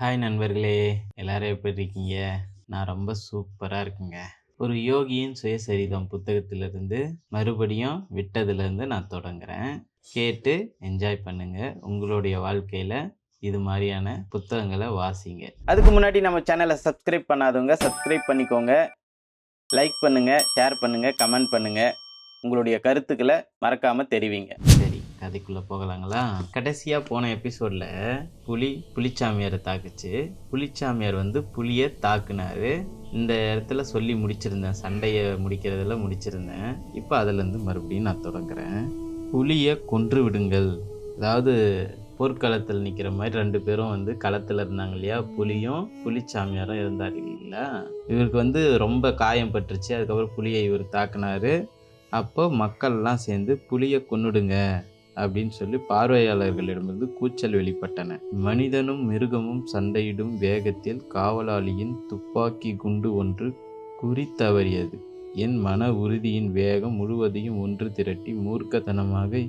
Hi நண்பர்களே! எல்லாரும் எப்படி இருக்கீங்க? நான் ரொம்ப சூப்பரா இருக்கேங்க. ஒரு யோகியின் சுயசரிதம் புத்தகத்திலிருந்து மறுபடியும் விட்டதிலிருந்து நான் தொடங்குறேன். கேட்டு என்ஜாய் பண்ணுங்க. உங்களுடைய வாழ்க்கையில இது மாரியான புத்தகங்கள வாசிங்க. அதுக்கு முன்னாடி நம்ம சேனல சப்ஸ்கிரைப் பண்ணாதவங்க சப்ஸ்கிரைப் பண்ணிக்கோங்க. லைக் பண்ணுங்க, ஷேர் பண்ணுங்க, கமெண்ட் பண்ணுங்க. உங்களுடைய கருத்துக்கள மறக்காம தெரிவிங்க. சரி, கதைக்குள்ள போகலாங்களா? கடைசியா போன எபிசோட்ல புலிச்சாமியாரை தாக்குச்சு. புலிச்சாமியார் புலியை தாக்குனாரு. இந்த இடத்துல சொல்லி முடிச்சிருந்தேன், சண்டையை முடிக்கிறதுல முடிச்சிருந்தேன். இப்போ அதுலேருந்து மறுபடியும் நான் தொடங்குறேன். புலியை கொன்று விடுங்கள். அதாவது போர்க்களத்தில் நிற்கிற மாதிரி 2 பேரும் களத்தில் இருந்தாங்க இல்லையா? புலியும் புலிச்சாமியாரும் இருந்தார் இல்லைங்களா? இவருக்கு ரொம்ப காயம் பட்டுருச்சு. அதுக்கப்புறம் புலியை இவர் தாக்குனாரு. அப்போ மக்கள்லாம் சேர்ந்து புலியை கொன்னுடுங்க அப்படின்னு சொல்லி பார்வையாளர்களிடமிருந்து கூச்சல் வெளிப்பட்டன. மனிதனும் மிருகமும் சண்டையிடும் வேகத்தில் காவலாளியின் துப்பாக்கி குண்டு ஒன்று குறித்தவறியது. என் மன உறுதியின் வேகம் முழுவதையும் ஒன்று திரட்டி மூர்க்கத்தனமாக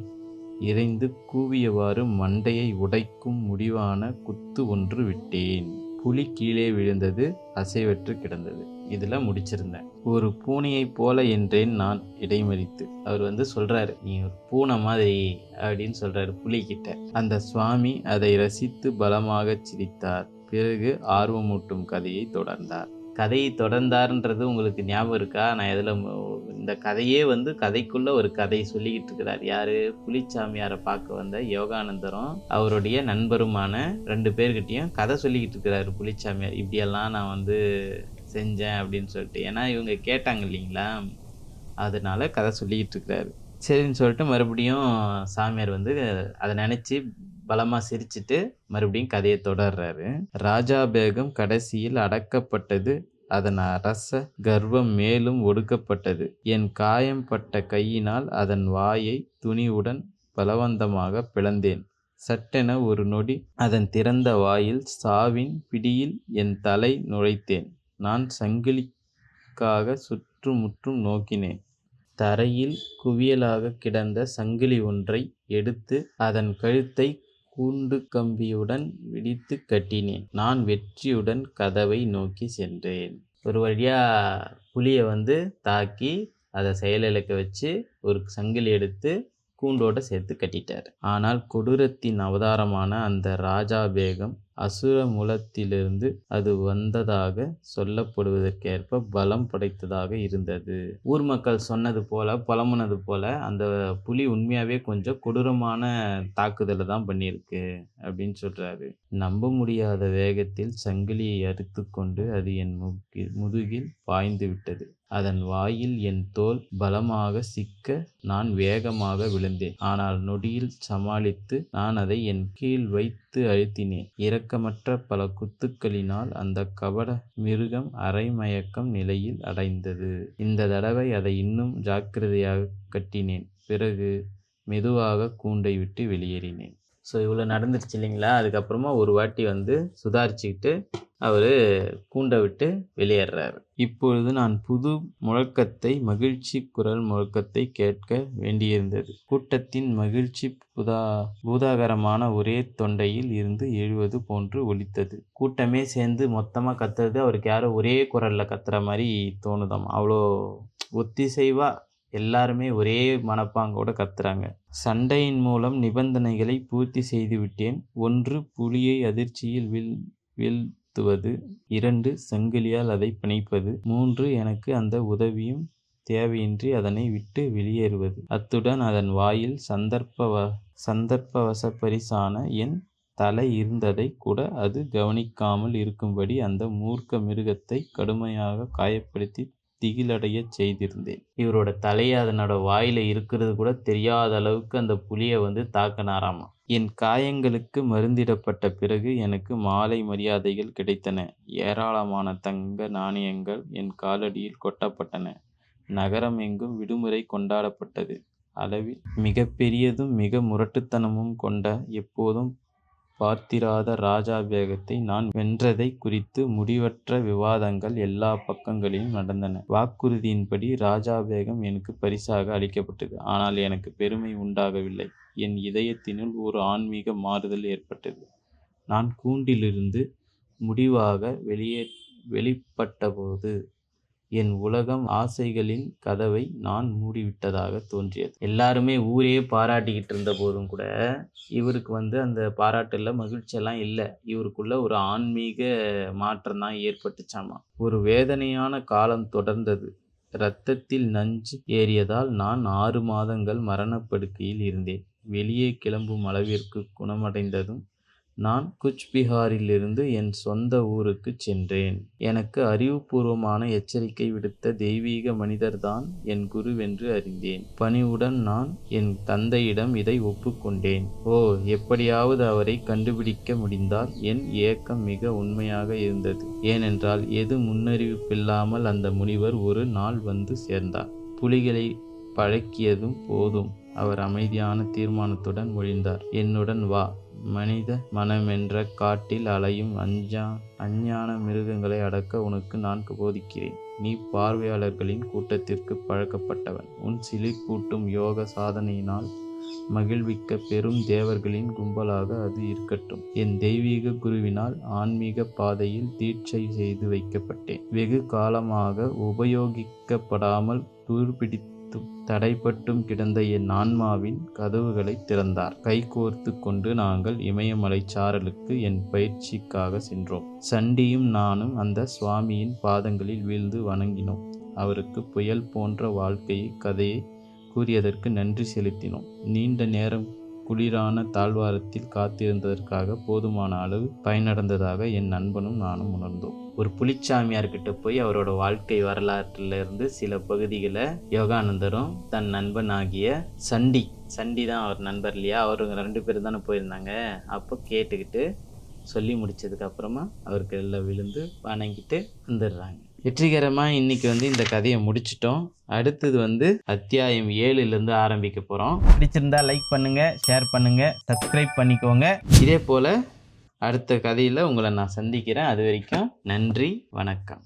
இறைந்து கூவியவாறு மண்டையை உடைக்கும் முடிவான குத்து ஒன்று விட்டேன். புலி கீழே விழுந்தது, அசைவற்று கிடந்தது. இதுல முடிச்சிருந்தேன். ஒரு பூனையை போல என்றேன் நான் இடைமறித்து. அவர் சொல்றாரு, நீ ஒரு பூனை மாதிரி அப்படின்னு சொல்றாரு புலிகிட்ட. அந்த சுவாமி அதை ரசித்து பலமாக சிரித்தார். பிறகு ஆர்வமூட்டும் கதையை தொடர்ந்தார். கதையை தொடர்ந்தார்ன்றது உங்களுக்கு ஞாபகம் இருக்கா? நான் எதில் இந்த கதையே கதைக்குள்ள ஒரு கதை சொல்லிக்கிட்டு இருக்கிறார். யாரு? புலிச்சாமியாரை பார்க்க வந்த யோகானந்தரும் அவருடைய நண்பருமான 2 பேர்கிட்டையும் கதை சொல்லிக்கிட்டு இருக்கிறாரு புலிச்சாமியார். இப்படியெல்லாம் நான் செஞ்சேன் அப்படின்னு சொல்லிட்டு. ஏன்னா இவங்க கேட்டாங்க இல்லைங்களா, அதனால கதை சொல்லிக்கிட்டு இருக்கிறாரு. சரின்னு சொல்லிட்டு மறுபடியும் சாமியார் அதை நினச்சி பலமாக சிரிச்சுட்டு மறுபடியும் கதையை தொடர்றாரு. ராஜா பேகம் கடைசியில் அடக்கப்பட்டது. அதன் அரச கர்வம் மேலும் ஒடுக்கப்பட்டது. என் காயம் பட்ட கையினால் அதன் வாயை துணிவுடன் பலவந்தமாக பிளந்தேன். சட்டென ஒரு நொடி அதன் திறந்த வாயில் சாவின் பிடியில் என் தலை நுழைத்தேன். நான் சங்கிலிக்காக சுற்றுமுற்றும் நோக்கினேன். தரையில் குவியலாக கிடந்த சங்கிலி ஒன்றை எடுத்து அதன் கழுத்தை கூண்டு கம்பியுடன் விடித்து கட்டினேன். நான் வெற்றியுடன் கதவை நோக்கி சென்றேன். ஒரு வழியா புலியை தாக்கி அதை செயலிழக்க வச்சு ஒரு சங்கிலி எடுத்து கூண்டோட சேர்த்து கட்டிட்டார். ஆனால் கொடூரத்தின் அவதாரமான அந்த ராஜா பேகம் அசுர மூலத்திலிருந்து அது வந்ததாக சொல்லப்படுவதற்கேற்ப பலம் படைத்ததாக இருந்தது. ஊர் மக்கள் சொன்னது போல, புலம்புனது போல அந்த புலி உண்மையாவே கொஞ்சம் கொடூரமான தாக்குதலை தான் பண்ணியிருக்கு அப்படின்னு சொல்றாரு. நம்ப முடியாத வேகத்தில் சங்கிலியை அறுத்து கொண்டு அது என் முதுகில் பாய்ந்து விட்டது. அதன் வாயில் என் தோல் பலமாக சிக்க நான் வேகமாக விழுந்தேன். ஆனால் நொடியில் சமாளித்து நான் அதை என் கீழ் வைத்து அழுத்தினேன். இரக்கமற்ற பல குத்துக்களினால் அந்த கபட மிருகம் அரைமயக்கம் நிலையில் அடைந்தது. இந்த தடவை அதை இன்னும் ஜாக்கிரதையாக கட்டினேன். பிறகு மெதுவாக கூண்டை விட்டு வெளியேறினேன். ஸோ இவ்வளோ நடந்துருச்சு இல்லைங்களா? அதுக்கப்புறமா ஒரு வாட்டி சுதாரிச்சுக்கிட்டு அவர் கூண்டை விட்டு வெளியேறாரு. இப்பொழுது நான் புது முழக்கத்தை, மகிழ்ச்சி குரல் முழக்கத்தை கேட்க வேண்டியிருந்தது. கூட்டத்தின் மகிழ்ச்சி பூதாகரமான ஒரே தொண்டையில் இருந்து எழுவது போன்று ஒலித்தது. கூட்டமே சேர்ந்து மொத்தமாக கத்துறது அவருக்கு யாரோ ஒரே குரல்ல கத்துற மாதிரி தோணுதாம். அவ்வளோ ஒத்திசைவா எல்லாருமே ஒரே மனப்பாங்கோட கத்துறாங்க. சண்டையின் மூலம் நிபந்தனைகளை பூர்த்தி செய்து விட்டேன். 1. புலியை அதிர்ச்சியில் வீழ்த்துவது. 2. சங்கிலியால் அதை பிணைப்பது. 3. எனக்கு அந்த உதவியும் தேவையின்றி அதனை விட்டு வெளியேறுவது. அத்துடன் அதன் வாயில் சந்தர்ப்பவச பரிசான என் தலை இருந்ததை கூட அது கவனிக்காமல் இருக்கும்படி அந்த மூர்க்க மிருகத்தை கடுமையாக காயப்படுத்தி திகிலடைய செய்திருந்தேன். இவரோட தலையை அதனோட வாயில இருக்கிறது கூட தெரியாத அளவுக்கு அந்த புலியை தாக்கினாராமா. என் காயங்களுக்கு மருந்திடப்பட்ட பிறகு எனக்கு மாலை மரியாதைகள் கிடைத்தன. ஏராளமான தங்க நாணயங்கள் என் காலடியில் கொட்டப்பட்டன. நகரம் எங்கும் விடுமுறை கொண்டாடப்பட்டது. அளவில் மிக பெரியதும் மிக முரட்டுத்தனமும் கொண்ட எப்போதும் பார்த்திராத ராஜா பேகத்தை நான் வென்றதை குறித்து முடிவற்ற விவாதங்கள் எல்லா பக்கங்களிலும் நடந்தன. வாக்குறுதியின்படி ராஜா பேகம் எனக்கு பரிசாக அளிக்கப்பட்டது. ஆனால் எனக்கு பெருமை உண்டாகவில்லை. என் இதயத்தினுள் ஒரு ஆன்மீக மாறுதல் ஏற்பட்டது. நான் கூண்டிலிருந்து முடிவாக வெளிப்பட்டபோது என் உலகம் ஆசைகளின் கதவை நான் மூடிவிட்டதாக தோன்றியது. எல்லாருமே ஊரே பாராட்டிக்கிட்டு இருந்த போதும் கூட இவருக்கு அந்த பாராட்டுல மகிழ்ச்சியெல்லாம் இல்லை. இவருக்குள்ள ஒரு ஆன்மீக மாற்றம் தான் ஏற்பட்டுச்சாமா. ஒரு வேதனையான காலம் தொடர்ந்தது. இரத்தத்தில் நஞ்சு ஏறியதால் நான் 6 மாதங்கள் மரணப்படுக்கையில் இருந்தேன். வெளியே கிளம்பும் அளவிற்கு குணமடைந்ததும் நான் குச்பிஹாரிலிருந்து என் சொந்த ஊருக்குச் சென்றேன். எனக்கு அறிவுபூர்வமான எச்சரிக்கை விடுத்த தெய்வீக மனிதர்தான் என் குருவென்று அறிந்தேன். பணிவுடன் நான் என் தந்தையிடம் இதை ஒப்புக்கொண்டேன். எப்படியாவது அவரை கண்டுபிடிக்க முடிந்தால் என் ஏக்கம் மிக உண்மையாக இருந்தது. ஏனென்றால் எது முன்னறிவிப்பில்லாமல் அந்த முனிவர் ஒரு நாள் வந்து சேர்ந்தார். புலிகளை பழக்கியதும் போதும். அவர் அமைதியான தீர்மானத்துடன் மொழிந்தார். என்னுடன் வா. மனித மனமென்ற காட்டில் அலையும் அஞ்ஞான மிருகங்களை அடக்க உனக்கு நான் போதிக்கிறேன். நீ பார்வையாளர்களின் கூட்டத்திற்கு பழக்கப்பட்டவன். உன் சிலிர்ப்பூட்டும் யோக சாதனையினால் மகிழ்விக்க பெரும் தேவர்களின் கும்பலாக அது இருக்கட்டும். என் தெய்வீக குருவினால் ஆன்மீக பாதையில் தீட்சை செய்து வைக்கப்பட்டேன். வெகு காலமாக உபயோகிக்கப்படாமல் துருப்பிடித்து தடைப்பட்டும் கிடந்த என் ஆன்மாவின் கதவுகளை திறந்தார். கைகோர்த்து கொண்டு நாங்கள் இமயமலை சாரலுக்கு என் பயிற்சிக்காக சென்றோம். சண்டியும் நானும் அந்த சுவாமியின் பாதங்களில் வீழ்ந்து வணங்கினோம். அவருக்கு புயல் போன்ற கதையை கூறியதற்கு நன்றி செலுத்தினோம். நீண்ட நேரம் குளிரான தாழ்வாரத்தில் காத்திருந்ததற்காக போதுமான அளவு பயனடைந்ததாக என் நண்பனும் நானும் உணர்ந்தோம். ஒரு புலிச்சாமியார்கிட்ட போய் அவரோட வாழ்க்கை வரலாற்றிலிருந்து சில பகுதிகளை யோகானந்தரும் தன் நண்பன் ஆகிய சண்டி தான் அவர் நண்பர் இல்லையா, அவருங்க 2 பேரும் தானே போயிருந்தாங்க. அப்போ கேட்டுக்கிட்டு சொல்லி முடிச்சதுக்கு அப்புறமா அவருக்கு எல்லாம் விழுந்து வணங்கிட்டு வந்துடுறாங்க. வெற்றிகரமாக இன்னைக்கு இந்த கதையை முடிச்சிட்டோம். அடுத்தது அத்தியாயம் 7லேருந்து ஆரம்பிக்க போகிறோம். பிடிச்சிருந்தா லைக் பண்ணுங்கள், ஷேர் பண்ணுங்கள், சப்ஸ்கிரைப் பண்ணிக்கோங்க. இதே போல் அடுத்த கதையில் உங்களை நான் சந்திக்கிறேன். அது வரைக்கும் நன்றி, வணக்கம்.